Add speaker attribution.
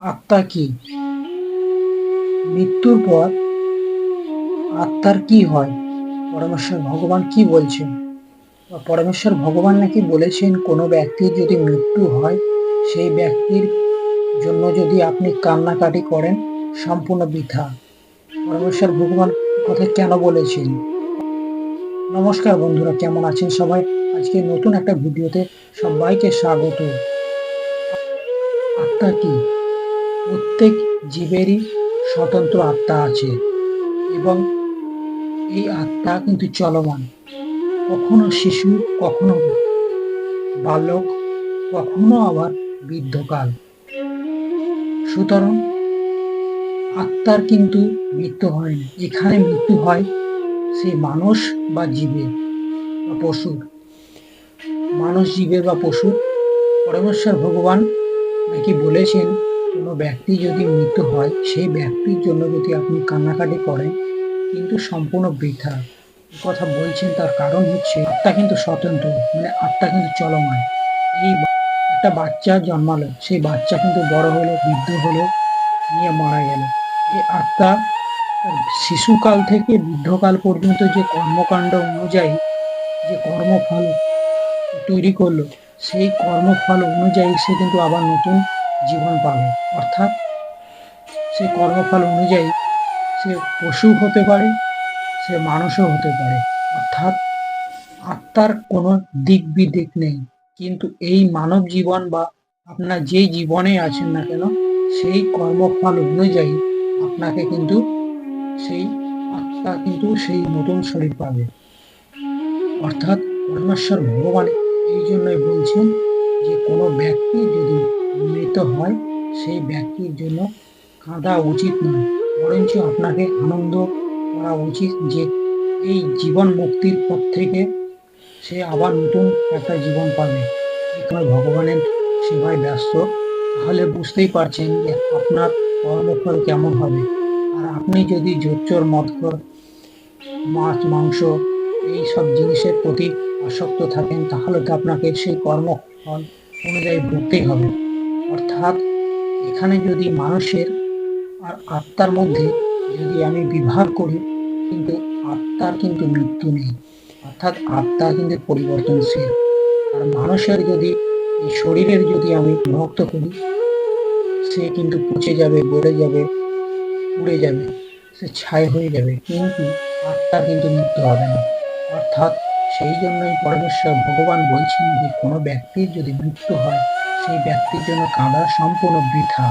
Speaker 1: আত্মা কি? মৃত্যুর পর আত্মার কি হয়? পরমেশ্বর ভগবান কি বলছেন? বা পরমেশ্বর ভগবান নাকি বলেছেন কোনো ব্যক্তির যদি মৃত্যু হয়, সেই ব্যক্তির জন্য যদি আপনি কান্নাকাটি করেন সম্পূর্ণ বৃথা। পরমেশ্বর ভগবান কথা কেন বলেছেন? নমস্কার বন্ধুরা, কেমন আছেন সবাই? আজকে নতুন একটা ভিডিওতে সবাইকে স্বাগত। আত্মা কি? প্রত্যেক জীবেরই স্বতন্ত্র আত্মা আছে এবং এই আত্মা কিন্তু চলমান। কখনো শিশু, কখনো বালক, কখনো আবার বৃদ্ধকাল। সুতরাং আত্মার কিন্তু মৃত্যু হয় না। এখানে মৃত্যু হয় সেই মানুষ বা জীবের বা পশুর। মানুষ, জীবের বা পশুর। পরমেশ্বর ভগবান নাকি বলেছেন কোনো ব্যক্তি যদি মৃত্যু হয়, সেই ব্যক্তির জন্য যদি আপনি কান্নাকাটি করেন কিন্তু সম্পূর্ণ বৃথা। এই কথা বলছেন তার কারণ হচ্ছে আত্মা কিন্তু স্বতন্ত্র, মানে আত্মা কিন্তু চলমান। এই একটা বাচ্চা জন্মালো, সেই বাচ্চা কিন্তু বড় হলো, বৃদ্ধ হলো, নিয়ে মারা গেল। এই আত্মা তার শিশুকাল থেকে বৃদ্ধকাল পর্যন্ত যে কর্মকাণ্ড অনুযায়ী যে কর্মফল তৈরি করলো, সেই কর্মফল অনুযায়ী সে কিন্তু আবার নতুন জীবন পাবে। অর্থাৎ সেই কর্মফল অনুযায়ী সে পশু হতে পারে, সে মানুষও হতে পারে। অর্থাৎ আত্মার কোনো দিক বিদিক নেই। কিন্তু এই মানব জীবন বা আপনার যেই জীবনে আছেন না কেন, সেই কর্মফল অনুযায়ী আপনাকে কিন্তু সেই আত্মা কিন্তু সেই নতুন শরীর পাবে। অর্থাৎ পরমেশ্বর ভগবান এই জন্যই বলছেন যে কোনো ব্যক্তি যদি মৃত হয়, সেই ব্যক্তির জন্য কাঁদা উচিত নয়, বরঞ্চ আপনাকে আনন্দ করা উচিত যে এই জীবন মুক্তির পর থেকে সে আবার নতুন একটা জীবন পাবে। এখানে ভগবানের সেবায় ব্যস্ত, তাহলে বুঝতেই পারছেন যে আপনার কর্মফল কেমন হবে। আর আপনি যদি জোচ্চোর মদখোর, মাছ মাংস এইসব জিনিসের প্রতি আসক্ত থাকেন, তাহলে তো আপনাকে সেই কর্মফল অনুযায়ী ভুগতেই হবে। অর্থাৎ এখানে যদি মানুষের আর আত্মার মধ্যে যদি আমি বিভাগ করি, কিন্তু আত্মার কিন্তু মৃত্যু নেই। অর্থাৎ আত্মা কিন্তু পরিবর্তনশীল। আর মানুষের যদি এই শরীরের যদি আমি বিভক্ত করি, সে কিন্তু পচে যাবে, গলে যাবে, পুড়ে যাবে, সে ছাই হয়ে যাবে, কিন্তু আত্মার কিন্তু মৃত্যু হবে না। অর্থাৎ সেই জন্যই পরমেশ্বর ভগবান বলছেন যে কোনো ব্যক্তির যদি মৃত্যু হয়, সেই ব্যক্তির জন্য কাঁদা সম্পূর্ণ বৃথা।